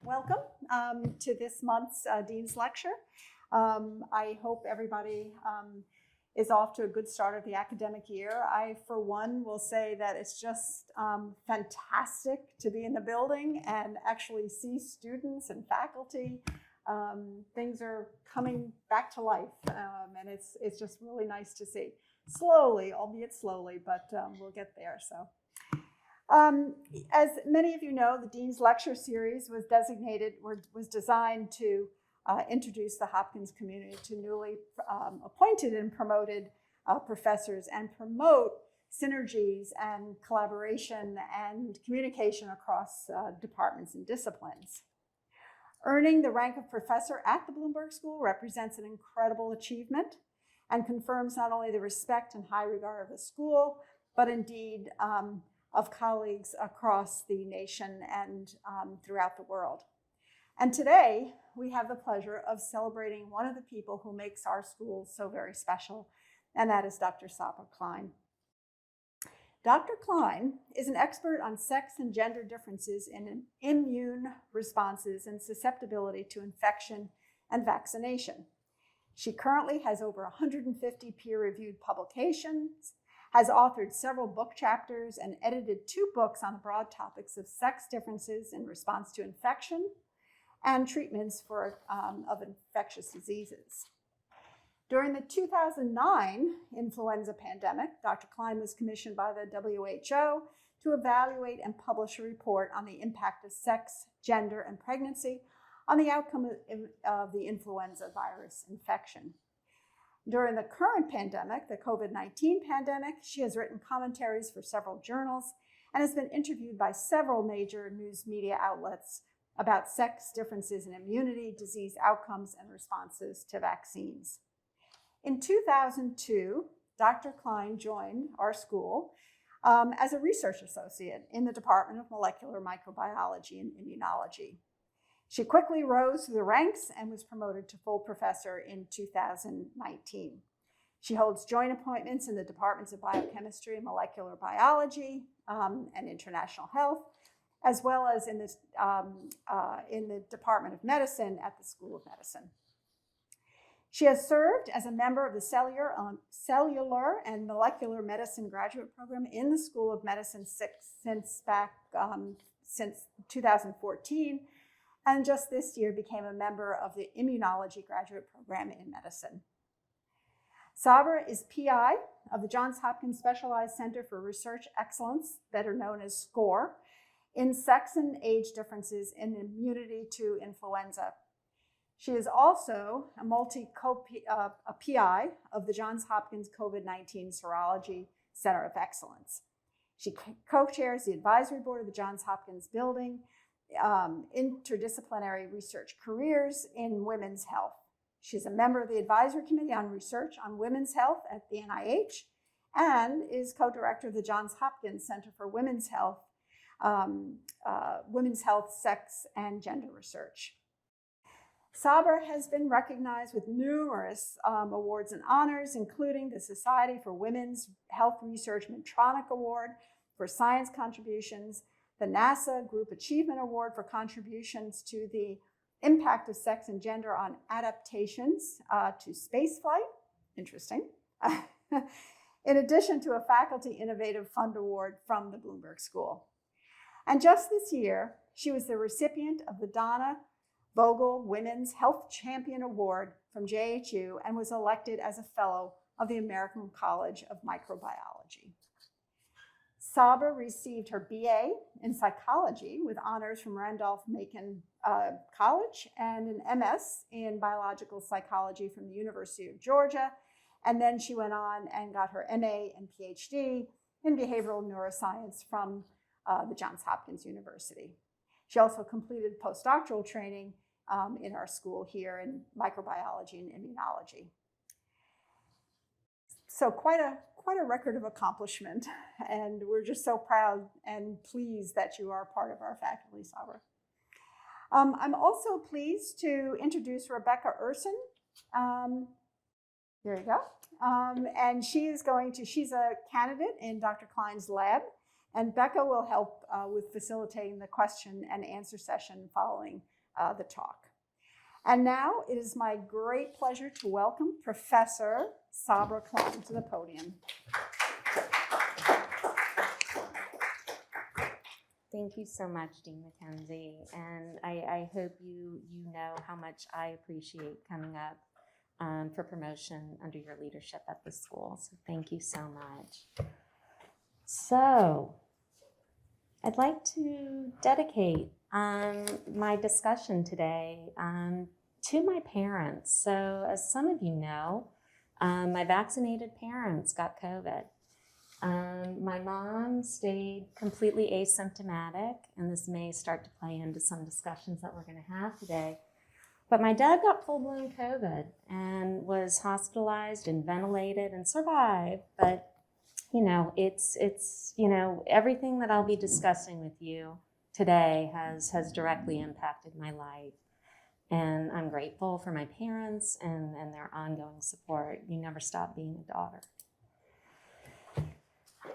welcome to this month's Dean's Lecture. I hope everybody is off to a good start of the academic year. I, for one, will say that it's just fantastic to be in the building and actually see students and faculty. Things are coming back to life, and it's just really nice to see. Slowly, albeit slowly, but we'll get there. So. As many of you know, the Dean's Lecture Series was designed to introduce the Hopkins community to newly appointed and promoted professors and promote synergies and collaboration and communication across departments and disciplines. Earning the rank of professor at the Bloomberg School represents an incredible achievement and confirms not only the respect and high regard of the school, but indeed of colleagues across the nation and throughout the world. And today, we have the pleasure of celebrating one of the people who makes our school so very special, and that is Dr. Sabra Klein. Dr. Klein is an expert on sex and gender differences in immune responses and susceptibility to infection and vaccination. She currently has over 150 peer-reviewed publications, has authored several book chapters, and edited 2 books on the broad topics of sex differences in response to infection and treatments of infectious diseases. During the 2009 influenza pandemic, Dr. Klein was commissioned by the WHO to evaluate and publish a report on the impact of sex, gender, and pregnancy on the outcome of the influenza virus infection. During the current pandemic, the COVID-19 pandemic, she has written commentaries for several journals and has been interviewed by several major news media outlets about sex differences in immunity, disease outcomes, and responses to vaccines. In 2002, Dr. Klein joined our school as a research associate in the Department of Molecular Microbiology and Immunology. She quickly rose through the ranks and was promoted to full professor in 2019. She holds joint appointments in the departments of biochemistry and molecular biology and international health, as well as in the Department of Medicine at the School of Medicine. She has served as a member of the Cellular and Molecular Medicine graduate program in the School of Medicine since 2014, and just this year became a member of the Immunology graduate program in medicine. Sabra is PI of the Johns Hopkins Specialized Center for Research Excellence, better known as SCORE, in sex and age differences in immunity to influenza. She is also a PI of the Johns Hopkins COVID-19 Serology Center of Excellence. She co-chairs the advisory board of the Johns Hopkins Building Interdisciplinary Research Careers in Women's Health. She's a member of the Advisory Committee on Research on Women's Health at the NIH and is co-director of the Johns Hopkins Center for Women's Health, Sex, and Gender Research. Sabra has been recognized with numerous awards and honors, including the Society for Women's Health Research Medtronic Award for Science Contributions, the NASA Group Achievement Award for contributions to the impact of sex and gender on adaptations to spaceflight, interesting, in addition to a Faculty Innovative Fund Award from the Bloomberg School. And just this year, she was the recipient of the Donna Vogel Women's Health Champion Award from JHU and was elected as a fellow of the American College of Microbiology. Sabra received her BA in psychology with honors from Randolph-Macon College and an MS in biological psychology from the University of Georgia. And then she went on and got her MA and PhD in behavioral neuroscience from the Johns Hopkins University. She also completed postdoctoral training in our school here in microbiology and immunology. So quite a record of accomplishment, and we're just so proud and pleased that you are part of our faculty, Sabra. I'm also pleased to introduce Rebecca Urson. There you go. And she's a candidate in Dr. Klein's lab, and Becca will help with facilitating the question and answer session following the talk. And now it is my great pleasure to welcome Professor Sabra Klein to the podium. Thank you so much, Dean Mackenzie, and I hope you know how much I appreciate coming up for promotion under your leadership at the school. So thank you so much. So I'd like to dedicate my discussion today to my parents. So as some of you know, my vaccinated parents got COVID. My mom stayed completely asymptomatic, and this may start to play into some discussions that we're going to have today. But my dad got full-blown COVID and was hospitalized and ventilated and survived. But, you know, it's you know, everything that I'll be discussing with you today has directly impacted my life. And I'm grateful for my parents and their ongoing support. You never stop being a daughter.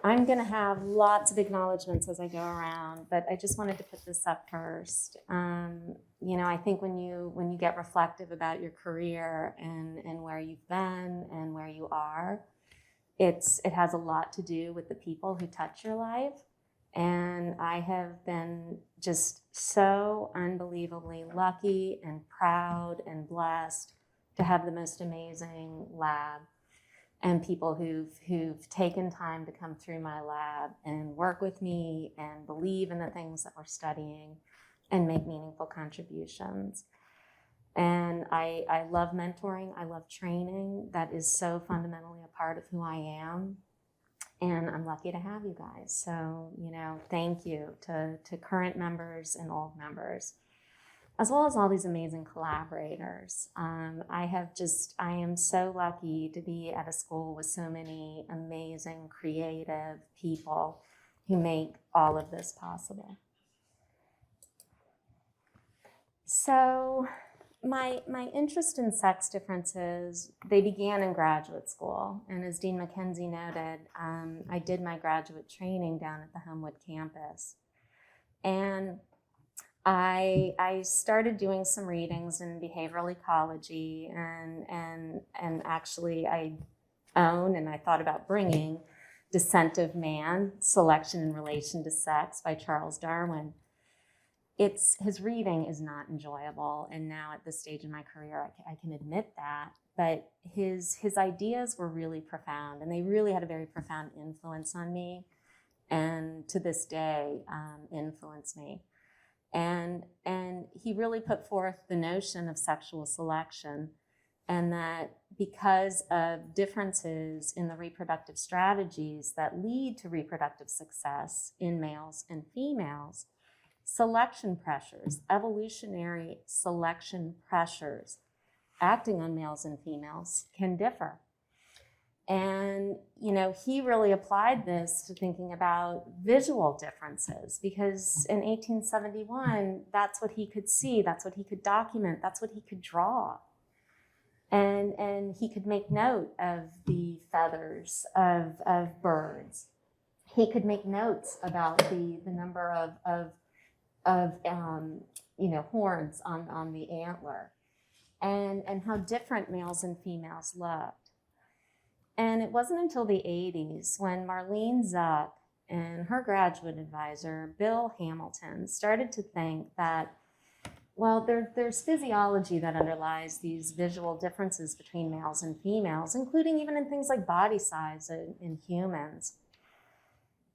I'm going to have lots of acknowledgments as I go around, but I just wanted to put this up first. You know, I think when you get reflective about your career and where you've been and where you are, it has a lot to do with the people who touch your life. And I have been just so unbelievably lucky and proud and blessed to have the most amazing lab and people who've taken time to come through my lab and work with me and believe in the things that we're studying and make meaningful contributions. And I love mentoring, I love training. That is so fundamentally a part of who I am. And I'm lucky to have you guys. So, you know, thank you to current members and old members, as well as all these amazing collaborators. I am so lucky to be at a school with so many amazing, creative people who make all of this possible. So my interest in sex differences, they began in graduate school. And as Dean Mackenzie noted, I did my graduate training down at the Homewood campus. And I started doing some readings in behavioral ecology, and actually I own and I thought about bringing Descent of Man, Selection in Relation to Sex by Charles Darwin. His reading is not enjoyable, and now at this stage in my career I can admit that, but his ideas were really profound, and they really had a very profound influence on me, and to this day influence me. And he really put forth the notion of sexual selection, and that because of differences in the reproductive strategies that lead to reproductive success in males and females, selection pressures, evolutionary selection pressures acting on males and females can differ. And, you know, he really applied this to thinking about visual differences, because in 1871, that's what he could see, that's what he could document, that's what he could draw. And he could make note of the feathers of birds. He could make notes about the number of horns on the antler, and how different males and females looked. And it wasn't until the 80s when Marlene Zuck and her graduate advisor, Bill Hamilton, started to think that, well, there's physiology that underlies these visual differences between males and females, including even in things like body size in humans.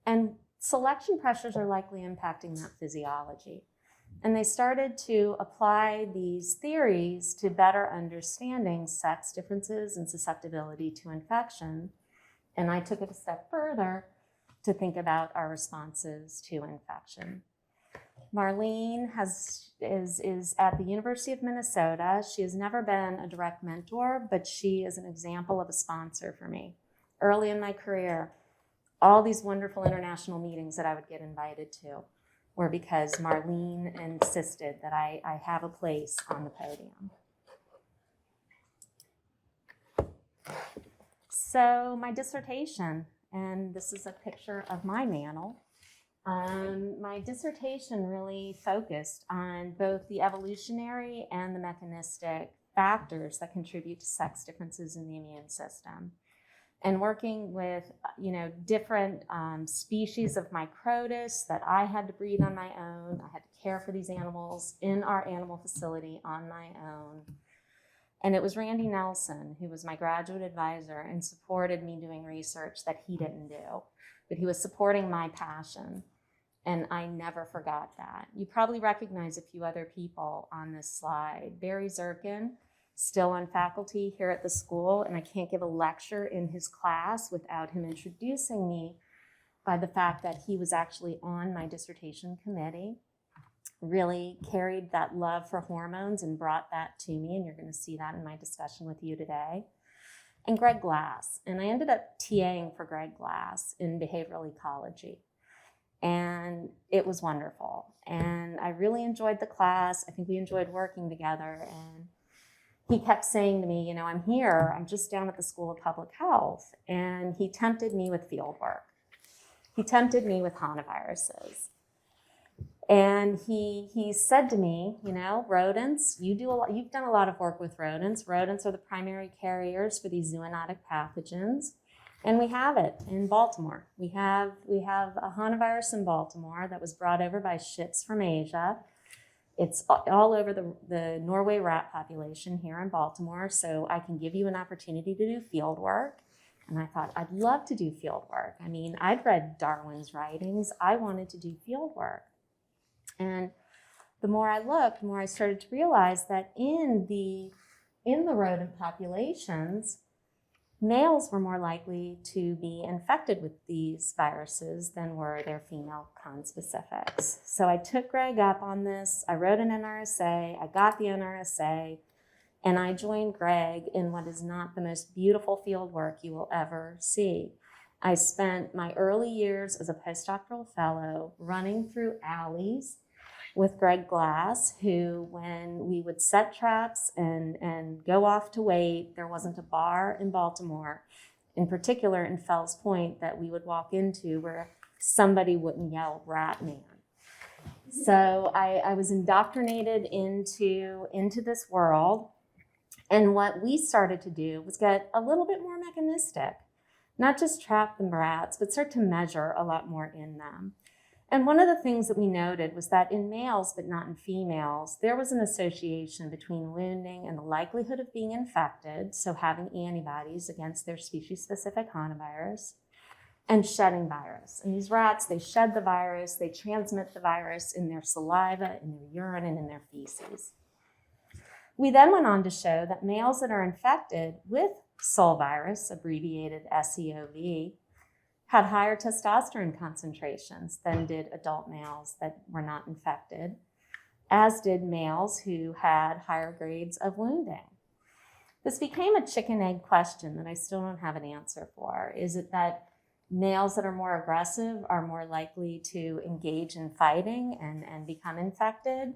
And selection pressures are likely impacting that physiology. And they started to apply these theories to better understanding sex differences and susceptibility to infection. And I took it a step further to think about our responses to infection. Marlene is at the University of Minnesota. She has never been a direct mentor, but she is an example of a sponsor for me. Early in my career, all these wonderful international meetings that I would get invited to were because Marlene insisted that I have a place on the podium. So my dissertation, and this is a picture of my mantle, My dissertation really focused on both the evolutionary and the mechanistic factors that contribute to sex differences in the immune system. And working with, different species of Microtus that I had to breed on my own. I had to care for these animals in our animal facility on my own. And it was Randy Nelson who was my graduate advisor and supported me doing research that he didn't do, but he was supporting my passion. And I never forgot that. You probably recognize a few other people on this slide. Barry Zirkin, still on faculty here at the school, and I can't give a lecture in his class without him introducing me by the fact that he was actually on my dissertation committee, really carried that love for hormones and brought that to me, and you're going to see that in my discussion with you today. And Greg Glass, and I ended up TAing for Greg Glass in behavioral ecology. And it was wonderful. And I really enjoyed the class. I think we enjoyed working together. And he kept saying to me, I'm here, I'm just down at the School of Public Health. And he tempted me with field work. He tempted me with hantaviruses. And he said to me, rodents, you've done a lot of work with rodents. Rodents are the primary carriers for these zoonotic pathogens. And we have it in Baltimore. We have a hantavirus in Baltimore that was brought over by ships from Asia. It's all over the Norway rat population here in Baltimore, so I can give you an opportunity to do field work. And I thought, I'd love to do field work. I mean, I'd read Darwin's writings. I wanted to do field work. And the more I looked, the more I started to realize that in the rodent populations, males were more likely to be infected with these viruses than were their female conspecifics. So I took Greg up on this. I wrote an NRSA. I got the NRSA. And I joined Greg in what is not the most beautiful field work you will ever see. I spent my early years as a postdoctoral fellow running through alleys with Greg Glass, who, when we would set traps and go off to wait, there wasn't a bar in Baltimore, in particular in Fells Point, that we would walk into where somebody wouldn't yell "Rat Man." So I was indoctrinated into this world. And what we started to do was get a little bit more mechanistic, not just trap the rats, but start to measure a lot more in them. And one of the things that we noted was that in males, but not in females, there was an association between wounding and the likelihood of being infected, so having antibodies against their species-specific hantavirus, and shedding virus. And these rats, they shed the virus, they transmit the virus in their saliva, in their urine, and in their feces. We then went on to show that males that are infected with SOL virus, abbreviated SEOV, had higher testosterone concentrations than did adult males that were not infected, as did males who had higher grades of wounding. This became a chicken-egg question that I still don't have an answer for. Is it that males that are more aggressive are more likely to engage in fighting and become infected?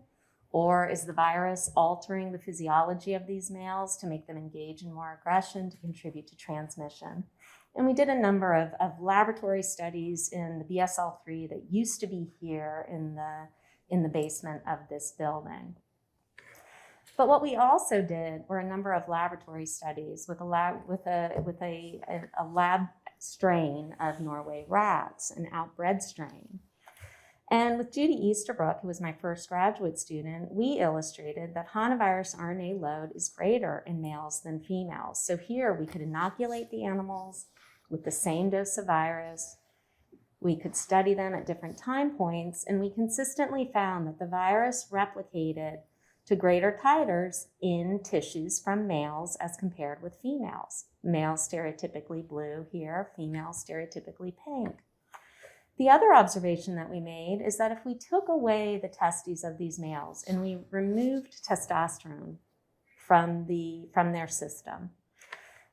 Or is the virus altering the physiology of these males to make them engage in more aggression to contribute to transmission? And we did a number of laboratory studies in the BSL-3 that used to be here in the basement of this building. But what we also did were a number of laboratory studies with a lab strain of Norway rats, an outbred strain. And with Judy Easterbrook, who was my first graduate student, we illustrated that hantavirus RNA load is greater in males than females. So here we could inoculate the animals with the same dose of virus. We could study them at different time points, and we consistently found that the virus replicated to greater titers in tissues from males as compared with females. Males stereotypically blue here, females stereotypically pink. The other observation that we made is that if we took away the testes of these males and we removed testosterone from their system,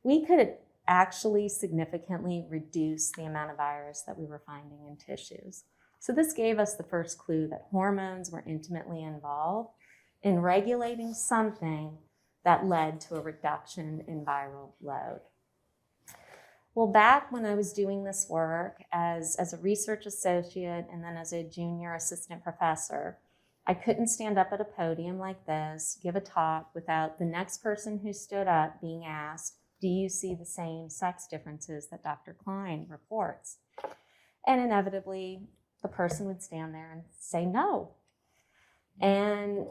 we could actually significantly reduce the amount of virus that we were finding in tissues. So this gave us the first clue that hormones were intimately involved in regulating something that led to a reduction in viral load. Well, back when I was doing this work as a research associate and then as a junior assistant professor, I couldn't stand up at a podium like this, give a talk without the next person who stood up being asked, do you see the same sex differences that Dr. Klein reports? And inevitably, the person would stand there and say no. And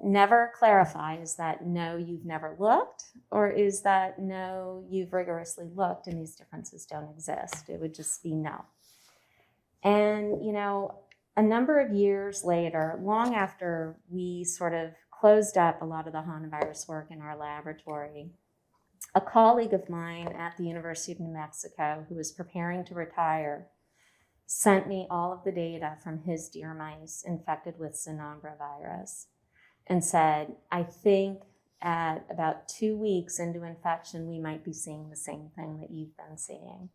never clarify, is that no, you've never looked, or is that no, you've rigorously looked and these differences don't exist? It would just be no. And, you know, a number of years later, long after we sort of closed up a lot of the hantavirus work in our laboratory, a colleague of mine at the University of New Mexico who was preparing to retire sent me all of the data from his deer mice infected with Sinambra virus and said, I think at about 2 weeks into infection, we might be seeing the same thing that you've been seeing.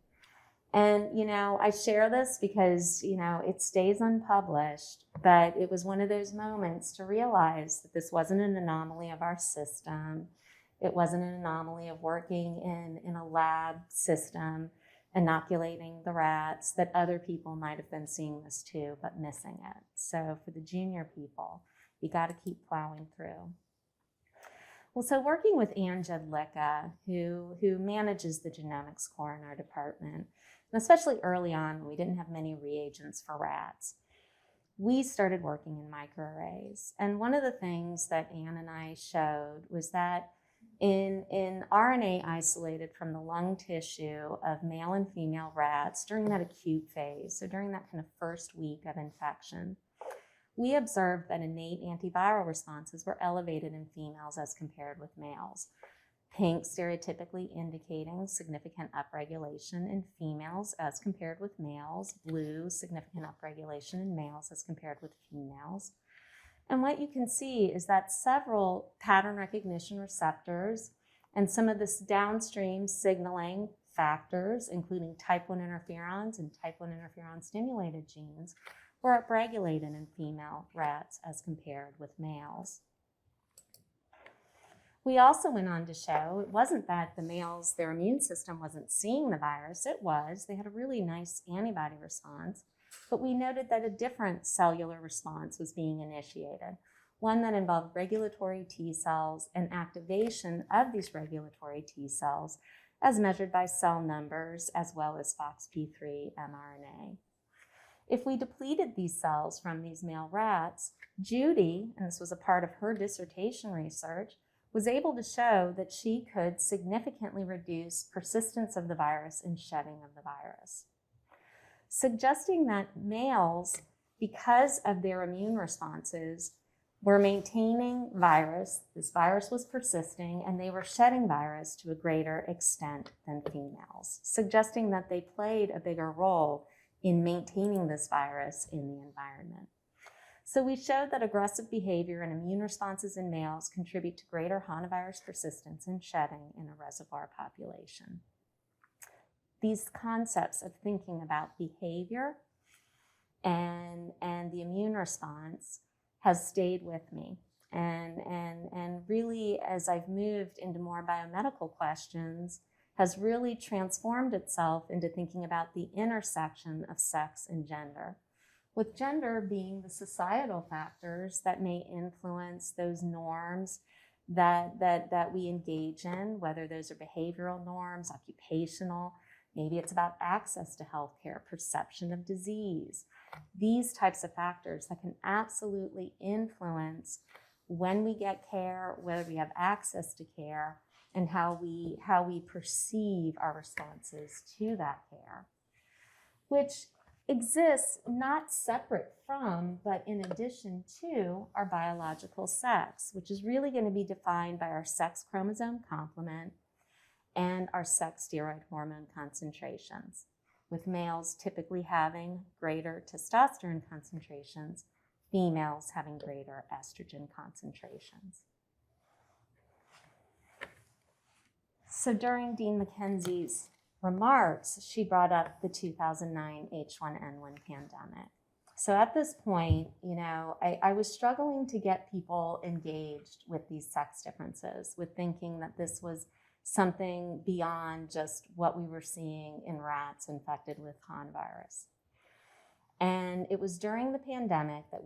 And, you know, I share this because, you know, it stays unpublished, but it was one of those moments to realize that this wasn't an anomaly of our system. It wasn't an anomaly of working in a lab system, inoculating the rats, that other people might have been seeing this too, but missing it. So for the junior people, you got to keep plowing through. Well, so working with Ann Jedlicka, who manages the genomics core in our department, and especially early on when we didn't have many reagents for rats, we started working in microarrays. And one of the things that Ann and I showed was that in RNA isolated from the lung tissue of male and female rats during that acute phase, so during that kind of first week of infection, we observed that innate antiviral responses were elevated in females as compared with males. Pink stereotypically indicating significant upregulation in females as compared with males. Blue, significant upregulation in males as compared with females. And what you can see is that several pattern recognition receptors and some of this downstream signaling factors, including type 1 interferons and type 1 interferon stimulated genes, were upregulated in female rats as compared with males. We also went on to show it wasn't that the males, their immune system wasn't seeing the virus. It was. They had a really nice antibody response. But we noted that a different cellular response was being initiated, one that involved regulatory T cells and activation of these regulatory T cells as measured by cell numbers as well as FOXP3 mRNA. If we depleted these cells from these male rats, Judy, and this was a part of her dissertation research, was able to show that she could significantly reduce persistence of the virus and shedding of the virus, suggesting that males, because of their immune responses, were maintaining virus, this virus was persisting, and they were shedding virus to a greater extent than females, suggesting that they played a bigger role in maintaining this virus in the environment. So we showed that aggressive behavior and immune responses in males contribute to greater hantavirus persistence and shedding in a reservoir population. These concepts of thinking about behavior and the immune response has stayed with me. And really, as I've moved into more biomedical questions, has really transformed itself into thinking about the intersection of sex and gender, with gender being the societal factors that may influence those norms that we engage in, whether those are behavioral norms, occupational. Maybe it's about access to healthcare, perception of disease, these types of factors that can absolutely influence when we get care, whether we have access to care, and how we perceive our responses to that care, which exists not separate from, but in addition to our biological sex, which is really going to be defined by our sex chromosome complement and our sex steroid hormone concentrations, with males typically having greater testosterone concentrations, females having greater estrogen concentrations. So during Dean McKenzie's remarks, she brought up the 2009 H1N1 pandemic. So at this point, I was struggling to get people engaged with these sex differences, with thinking that this was something beyond just what we were seeing in rats infected with hantavirus. And it was during the pandemic that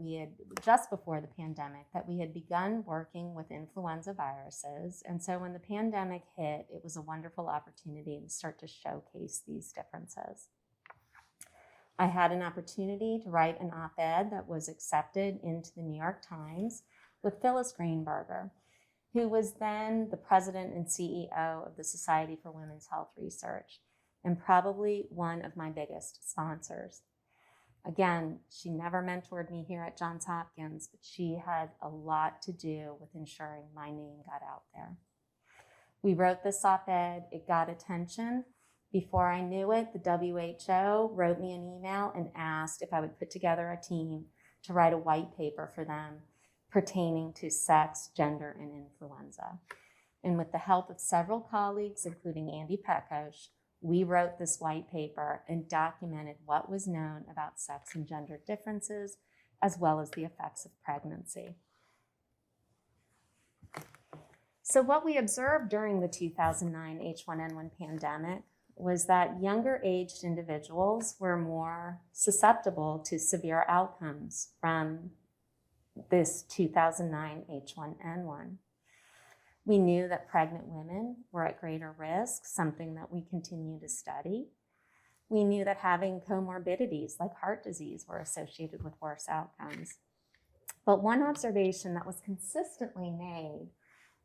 just before the pandemic, that we had begun working with influenza viruses. And so when the pandemic hit, it was a wonderful opportunity to start to showcase these differences. I had an opportunity to write an op-ed that was accepted into the New York Times with Phyllis Greenberger, who was then the president and CEO of the Society for Women's Health Research, and probably one of my biggest sponsors. Again, she never mentored me here at Johns Hopkins, but she had a lot to do with ensuring my name got out there. We wrote this op-ed, it got attention. Before I knew it, the WHO wrote me an email and asked if I would put together a team to write a white paper for them pertaining to sex, gender, and influenza. And with the help of several colleagues, including Andy Petkosh, we wrote this white paper and documented what was known about sex and gender differences, as well as the effects of pregnancy. So what we observed during the 2009 H1N1 pandemic was that younger aged individuals were more susceptible to severe outcomes from this 2009 H1N1. We knew that pregnant women were at greater risk, something that we continue to study. We knew that having comorbidities like heart disease were associated with worse outcomes. But one observation that was consistently made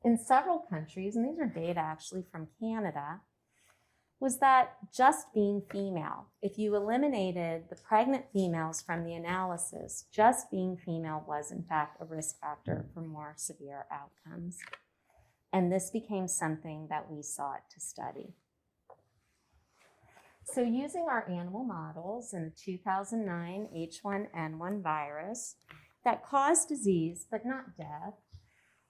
in several countries, and these are data actually from Canada, was that just being female, if you eliminated the pregnant females from the analysis, just being female was in fact a risk factor for more severe outcomes. And this became something that we sought to study. So using our animal models in the 2009 H1N1 virus that caused disease but not death,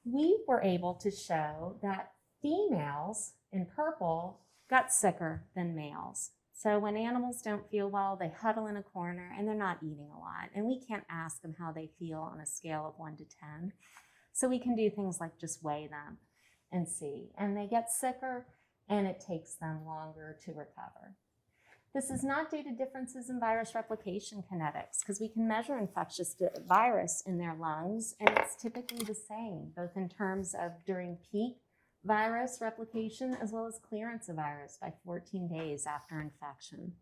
we were able to show that females in purple got sicker than males. So when animals don't feel well, they huddle in a corner and they're not eating a lot. And we can't ask them how they feel on a scale of 1 to 10. So we can do things like just weigh them and see. And they get sicker and it takes them longer to recover. This is not due to differences in virus replication kinetics, because we can measure infectious virus in their lungs and it's typically the same, both in terms of during peak virus replication as well as clearance of virus by 14 days after infection.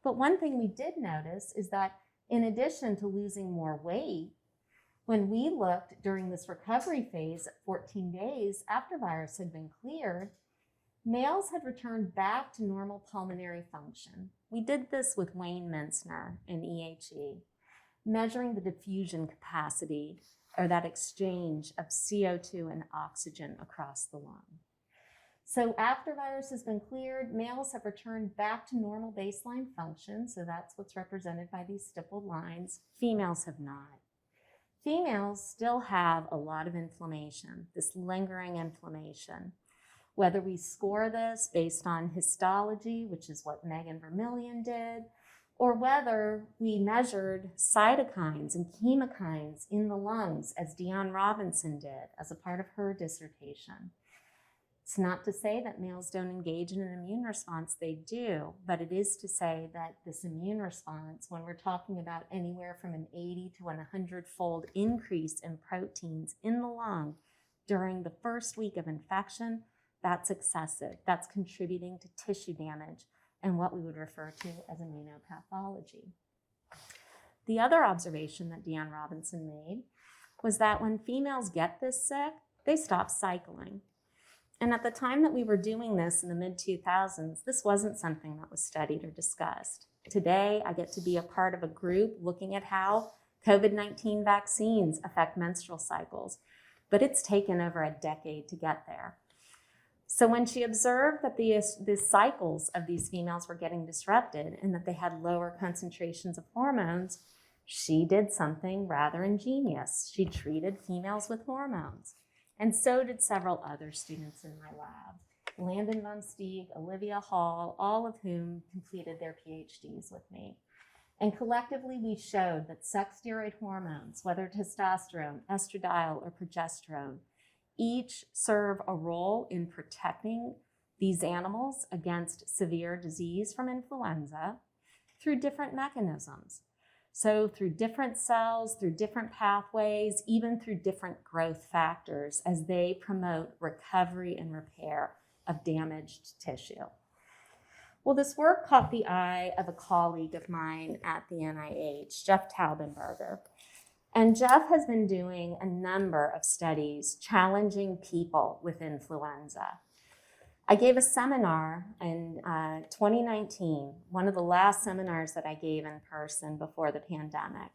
But one thing we did notice is that in addition to losing more weight, when we looked during this recovery phase at 14 days after virus had been cleared, males had returned back to normal pulmonary function. We did this with Wayne Mintzner in EHE, measuring the diffusion capacity or that exchange of CO2 and oxygen across the lung. So after virus has been cleared, males have returned back to normal baseline function. So that's what's represented by these stippled lines. Females have not. Females still have a lot of inflammation, this lingering inflammation. Whether we score this based on histology, which is what Megan Vermillion did, or whether we measured cytokines and chemokines in the lungs, as Dionne Robinson did as a part of her dissertation. It's not to say that males don't engage in an immune response, they do, but it is to say that this immune response, when we're talking about anywhere from an 80 to 100-fold increase in proteins in the lung during the first week of infection, that's excessive. That's contributing to tissue damage and what we would refer to as immunopathology. The other observation that Dionne Robinson made was that when females get this sick, they stop cycling. And at the time that we were doing this in the mid-2000s, this wasn't something that was studied or discussed. Today, I get to be a part of a group looking at how COVID-19 vaccines affect menstrual cycles, but it's taken over a decade to get there. So when she observed that the cycles of these females were getting disrupted and that they had lower concentrations of hormones, she did something rather ingenious. She treated females with hormones. And so did several other students in my lab. Landon Von Steeg, Olivia Hall, all of whom completed their PhDs with me. And collectively, we showed that sex steroid hormones, whether testosterone, estradiol, or progesterone, each serve a role in protecting these animals against severe disease from influenza through different mechanisms. So through different cells, through different pathways, even through different growth factors as they promote recovery and repair of damaged tissue. Well, this work caught the eye of a colleague of mine at the NIH, Jeff Taubenberger. And Jeff has been doing a number of studies challenging people with influenza. I gave a seminar in 2019, one of the last seminars that I gave in person before the pandemic.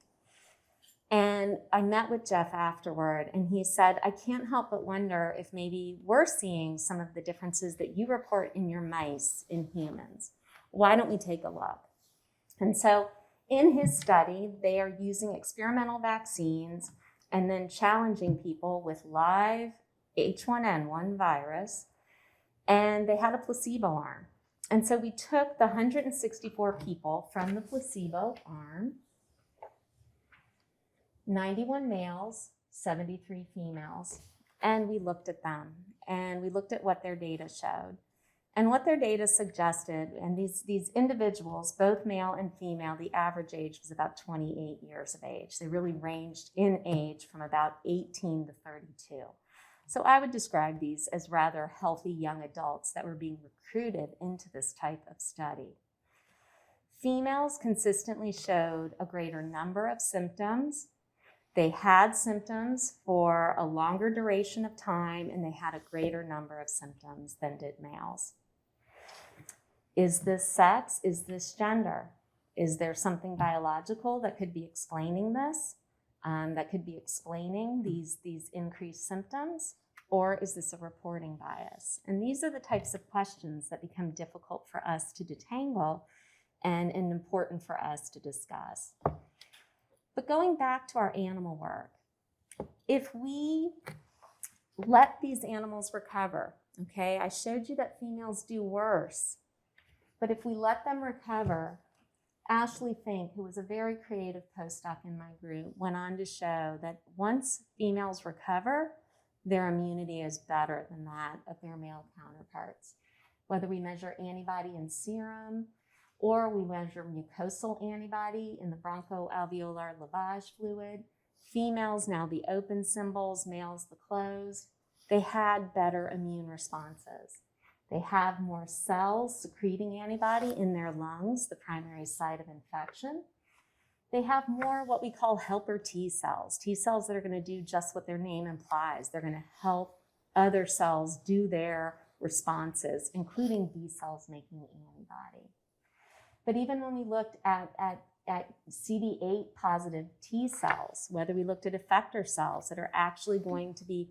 And I met with Jeff afterward, and he said, I can't help but wonder if maybe we're seeing some of the differences that you report in your mice in humans. Why don't we take a look? And so in his study, they are using experimental vaccines and then challenging people with live H1N1 virus, and they had a placebo arm. And so we took the 164 people from the placebo arm, 91 males, 73 females, and we looked at them, and we looked at what their data showed. And what their data suggested, and these individuals, both male and female, the average age was about 28 years of age. They really ranged in age from about 18 to 32. So I would describe these as rather healthy young adults that were being recruited into this type of study. Females consistently showed a greater number of symptoms. They had symptoms for a longer duration of time, and they had a greater number of symptoms than did males. Is this sex? Is this gender? Is there something biological that could be explaining this, that could be explaining these increased symptoms? Or is this a reporting bias? And these are the types of questions that become difficult for us to detangle and important for us to discuss. But going back to our animal work, if we let these animals recover, okay, I showed you that females do worse, but if we let them recover, Ashley Fink, who was a very creative postdoc in my group, went on to show that once females recover, their immunity is better than that of their male counterparts. Whether we measure antibody in serum, or we measure mucosal antibody in the bronchoalveolar lavage fluid. Females, now the open symbols, males the closed, they had better immune responses. They have more cells secreting antibody in their lungs, the primary site of infection. They have more what we call helper T cells that are going to do just what their name implies. They're going to help other cells do their responses, including B cells making antibody. But even when we looked at CD8 positive T cells, whether we looked at effector cells that are actually going to be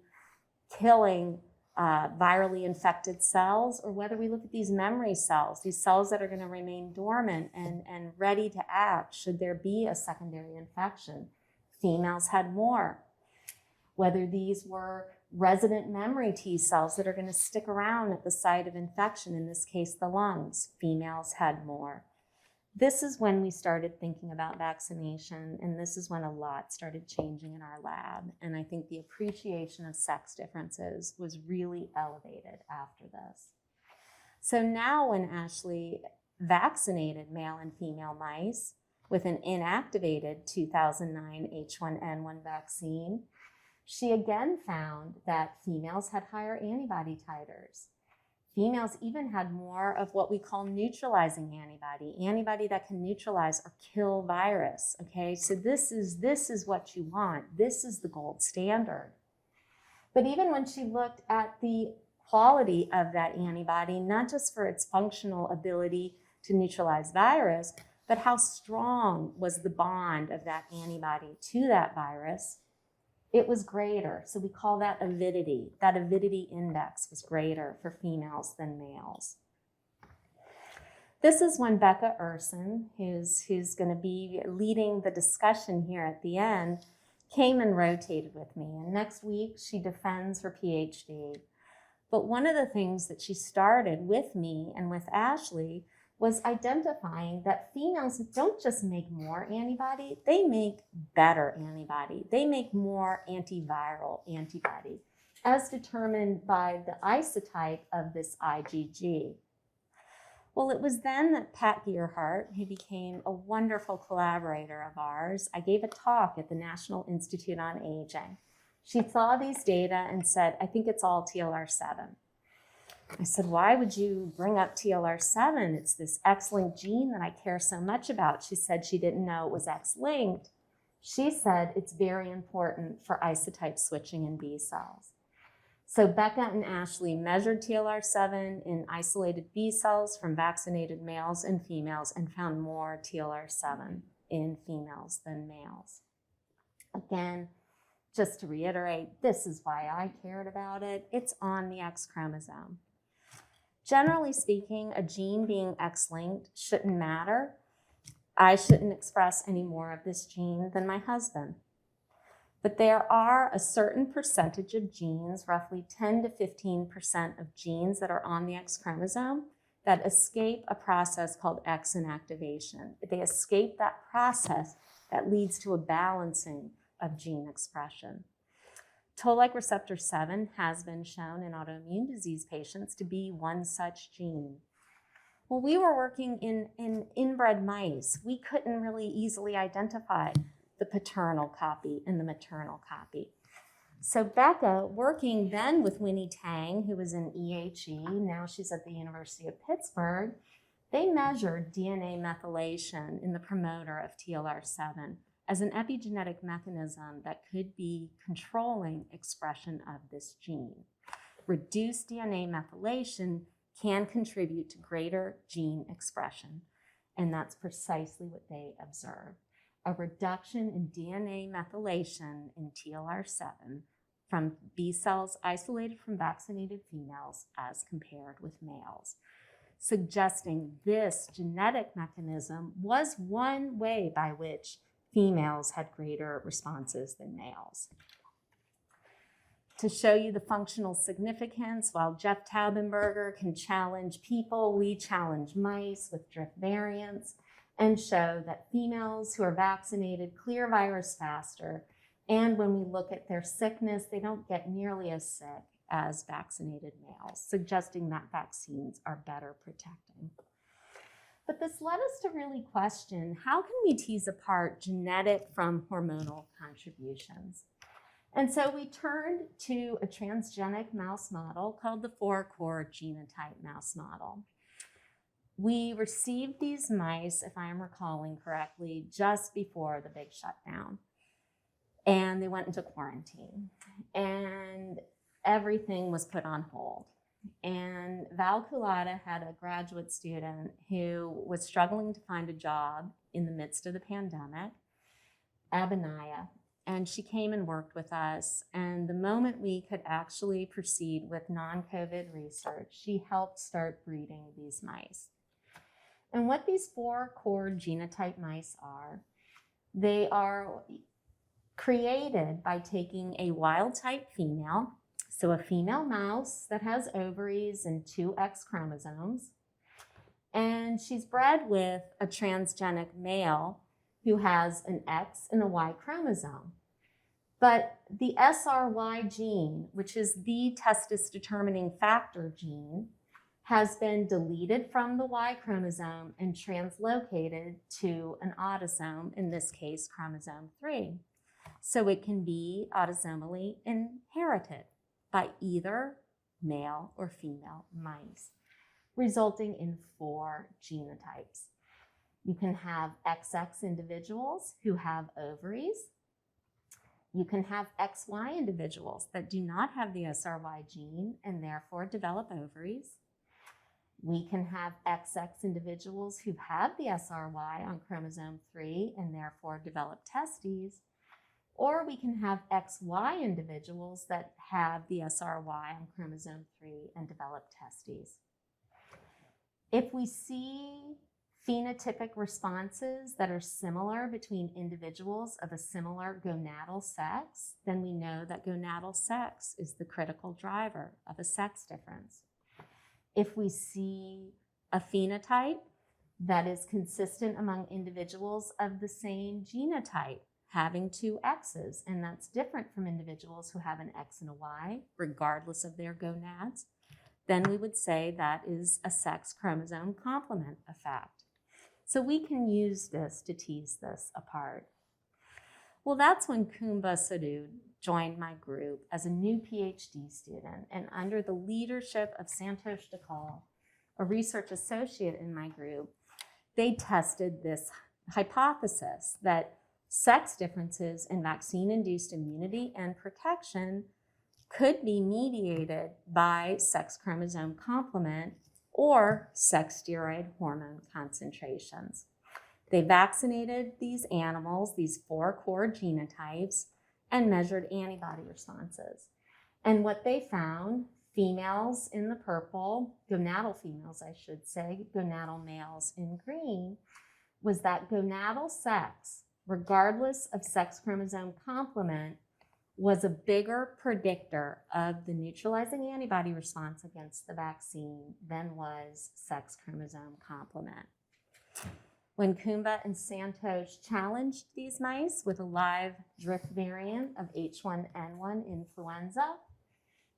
killing virally infected cells, or whether we look at these memory cells, these cells that are going to remain dormant and ready to act should there be a secondary infection, females had more. Whether these were resident memory T cells that are going to stick around at the site of infection, in this case the lungs, females had more. This is when we started thinking about vaccination, and this is when a lot started changing in our lab. And I think the appreciation of sex differences was really elevated after this. So now when Ashley vaccinated male and female mice with an inactivated 2009 H1N1 vaccine, she again found that females had higher antibody titers. Females even had more of what we call neutralizing antibody that can neutralize or kill virus, okay? So this is what you want. This is the gold standard. But even when she looked at the quality of that antibody, not just for its functional ability to neutralize virus, but how strong was the bond of that antibody to that virus, it was greater. So we call that avidity. That avidity index was greater for females than males. This is when Becca Urson, who's going to be leading the discussion here at the end, came and rotated with me. And next week, she defends her PhD. But one of the things that she started with me and with Ashley was identifying that females don't just make more antibody, they make better antibody. They make more antiviral antibody. as determined by the isotype of this IgG. Well, it was then that Pat Gearhart, who became a wonderful collaborator of ours, I gave a talk at the National Institute on Aging. She saw these data and said, I think it's all TLR7. I said, why would you bring up TLR7? It's this X-linked gene that I care so much about. She said she didn't know it was X-linked. She said it's very important for isotype switching in B cells. So Becca and Ashley measured TLR7 in isolated B cells from vaccinated males and females and found more TLR7 in females than males. Again, just to reiterate, this is why I cared about it. It's on the X chromosome. Generally speaking, a gene being X-linked shouldn't matter. I shouldn't express any more of this gene than my husband. But there are a certain percentage of genes, roughly 10 to 15% of genes that are on the X chromosome that escape a process called X inactivation. They escape that process that leads to a balancing of gene expression. Toll-like receptor 7 has been shown in autoimmune disease patients to be one such gene. Well, we were working in inbred mice. We couldn't really easily identify the paternal copy and the maternal copy. So Becca, working then with Winnie Tang, who was in EHE, now she's at the University of Pittsburgh, they measured DNA methylation in the promoter of TLR7 as an epigenetic mechanism that could be controlling expression of this gene. Reduced DNA methylation can contribute to greater gene expression, and that's precisely what they observed. A reduction in DNA methylation in TLR7 from B cells isolated from vaccinated females as compared with males, suggesting this genetic mechanism was one way by which females had greater responses than males. To show you the functional significance, while Jeff Taubenberger can challenge people, we challenge mice with drift variants and show that females who are vaccinated clear virus faster. And when we look at their sickness, they don't get nearly as sick as vaccinated males, suggesting that vaccines are better protecting. But this led us to really question, how can we tease apart genetic from hormonal contributions? And so we turned to a transgenic mouse model called the 4-core genotype mouse model. We received these mice, if I am recalling correctly, just before the big shutdown. And they went into quarantine. And everything was put on hold. And Val Culata had a graduate student who was struggling to find a job in the midst of the pandemic, Abinaya. And she came and worked with us. And the moment we could actually proceed with non-COVID research, she helped start breeding these mice. And what these 4-core genotype mice are, they are created by taking a wild type female, so a female mouse that has ovaries and 2 X chromosomes, and she's bred with a transgenic male who has an X and a Y chromosome. But the SRY gene, which is the testis determining factor gene, has been deleted from the Y chromosome and translocated to an autosome, in this case, chromosome 3. So it can be autosomally inherited by either male or female mice, resulting in 4 genotypes. You can have XX individuals who have ovaries. You can have XY individuals that do not have the SRY gene and therefore develop ovaries. We can have XX individuals who have the SRY on chromosome 3 and therefore develop testes. Or we can have XY individuals that have the SRY on chromosome 3 and develop testes. If we see phenotypic responses that are similar between individuals of a similar gonadal sex, then we know that gonadal sex is the critical driver of a sex difference. If we see a phenotype that is consistent among individuals of the same genotype, having two X's, and that's different from individuals who have an X and a Y, regardless of their gonads, then we would say that is a sex chromosome complement effect. So we can use this to tease this apart. Well, that's when Kumba Sadud joined my group as a new PhD student, and under the leadership of Santosh Dakal, a research associate in my group, they tested this hypothesis that sex differences in vaccine-induced immunity and protection could be mediated by sex chromosome complement or sex steroid hormone concentrations. They vaccinated these animals, these 4 core genotypes, and measured antibody responses. And what they found, females in the purple, gonadal females, I should say, gonadal males in green, was that gonadal sex, regardless of sex chromosome complement, was a bigger predictor of the neutralizing antibody response against the vaccine than was sex chromosome complement. When Kumba and Santosh challenged these mice with a live drift variant of H1N1 influenza,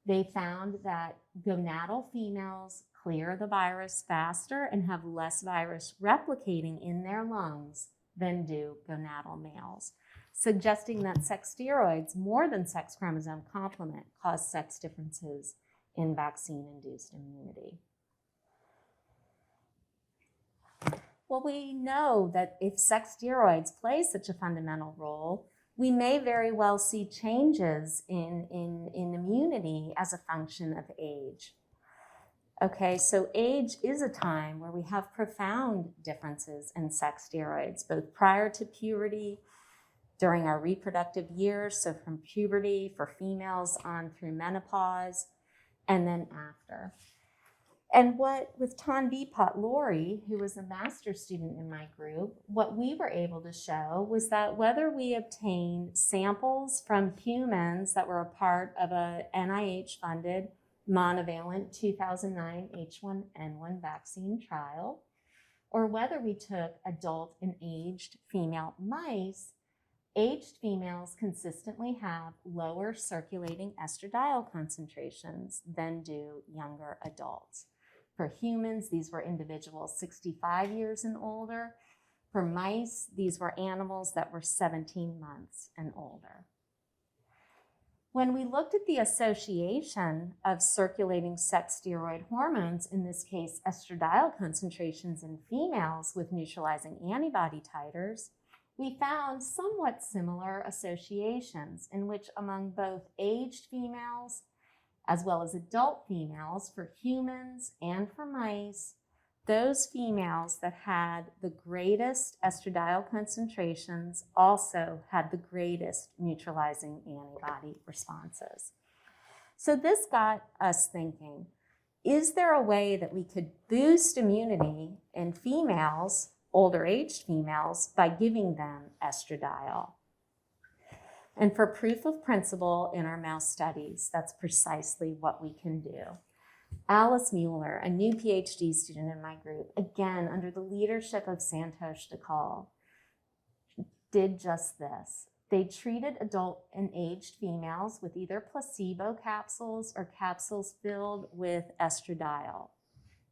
they found that gonadal females clear the virus faster and have less virus replicating in their lungs than do gonadal males, suggesting that sex steroids, more than sex chromosome complement, cause sex differences in vaccine-induced immunity. Well, we know that if sex steroids play such a fundamental role, we may very well see changes in immunity as a function of age. Okay, so age is a time where we have profound differences in sex steroids, both prior to puberty, during our reproductive years, so from puberty for females on through menopause, and then after. And with Tanvipat Lori, who was a master's student in my group, what we were able to show was that whether we obtained samples from humans that were a part of a NIH-funded monovalent 2009 H1N1 vaccine trial, or whether we took adult and aged female mice, aged females consistently have lower circulating estradiol concentrations than do younger adults. For humans, these were individuals 65 years and older. For mice, these were animals that were 17 months and older. When we looked at the association of circulating sex steroid hormones, in this case estradiol concentrations in females with neutralizing antibody titers, we found somewhat similar associations in which among both aged females as well as adult females, for humans and for mice, those females that had the greatest estradiol concentrations also had the greatest neutralizing antibody responses. So this got us thinking, is there a way that we could boost immunity in females, older aged females, by giving them estradiol? And for proof of principle in our mouse studies, that's precisely what we can do. Alice Mueller, a new PhD student in my group, again under the leadership of Santosh Dakal, did just this. They treated adult and aged females with either placebo capsules or capsules filled with estradiol,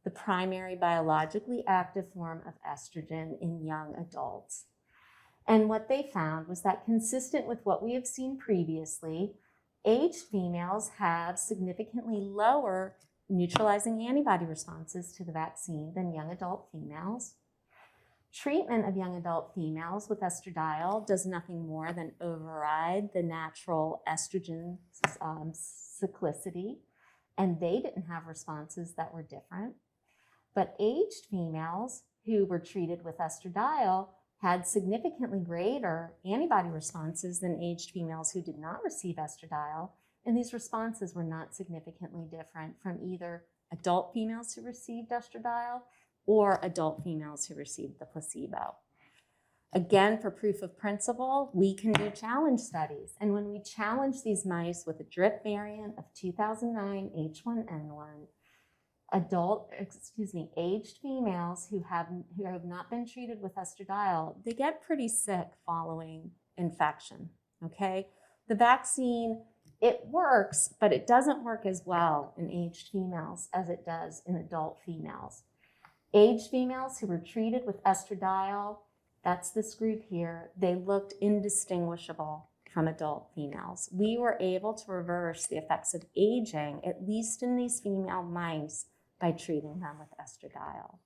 the primary biologically active form of estrogen in young adults. And what they found was that, consistent with what we have seen previously, aged females have significantly lower neutralizing antibody responses to the vaccine than young adult females. Treatment of young adult females with estradiol does nothing more than override the natural estrogen cyclicity, and they didn't have responses that were different. But aged females who were treated with estradiol had significantly greater antibody responses than aged females who did not receive estradiol, and these responses were not significantly different from either adult females who received estradiol or adult females who received the placebo. Again, for proof of principle, we can do challenge studies, and when we challenge these mice with a drip variant of 2009 H1N1, aged females who have not been treated with estradiol, they get pretty sick following infection, okay? The vaccine, it works, but it doesn't work as well in aged females as it does in adult females. Aged females who were treated with estradiol, that's this group here, they looked indistinguishable from adult females. We were able to reverse the effects of aging, at least in these female mice, by treating them with estradiol.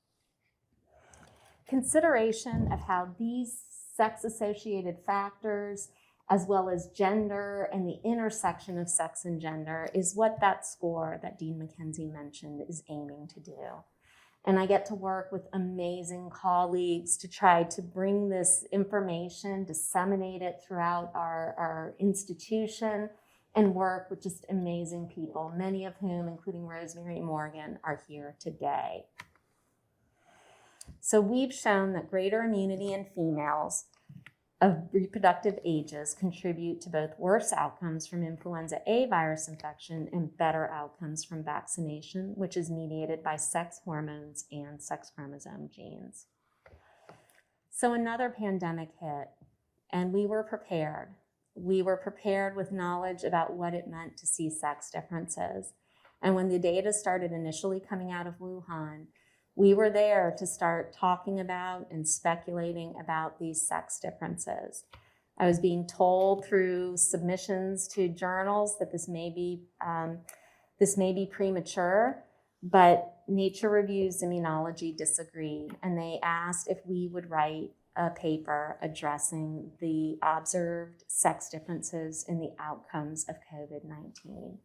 Consideration of how these sex-associated factors, as well as gender and the intersection of sex and gender, is what that score that Dean McKenzie mentioned is aiming to do. And I get to work with amazing colleagues to try to bring this information, disseminate it throughout our institution, and work with just amazing people, many of whom, including Rosemary Morgan, are here today. So we've shown that greater immunity in females of reproductive ages contribute to both worse outcomes from influenza A virus infection and better outcomes from vaccination, which is mediated by sex hormones and sex chromosome genes. So another pandemic hit, and we were prepared. We were prepared with knowledge about what it meant to see sex differences. And when the data started initially coming out of Wuhan, we were there to start talking about and speculating about these sex differences. I was being told through submissions to journals that this may be premature, but Nature Review's Immunology disagreed, and they asked if we would write a paper addressing the observed sex differences in the outcomes of COVID-19.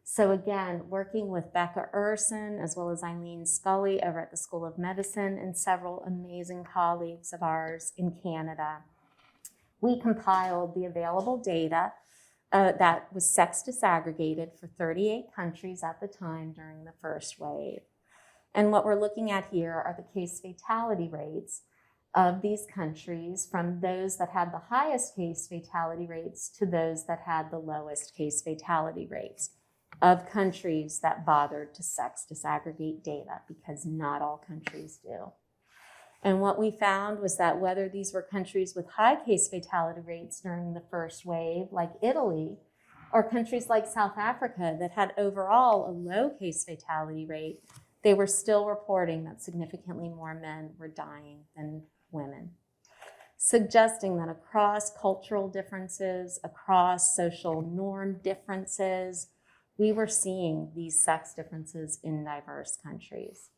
So again, working with Becca Urson, as well as Eileen Scully over at the School of Medicine and several amazing colleagues of ours in Canada, we compiled the available data that was sex disaggregated for 38 countries at the time during the first wave. And what we're looking at here are the case fatality rates of these countries, from those that had the highest case fatality rates to those that had the lowest case fatality rates, of countries that bothered to sex disaggregate data, because not all countries do. And what we found was that whether these were countries with high case fatality rates during the first wave, like Italy, or countries like South Africa that had overall a low case fatality rate, they were still reporting that significantly more men were dying than women, suggesting that across cultural differences, across social norm differences, we were seeing these sex differences in diverse countries.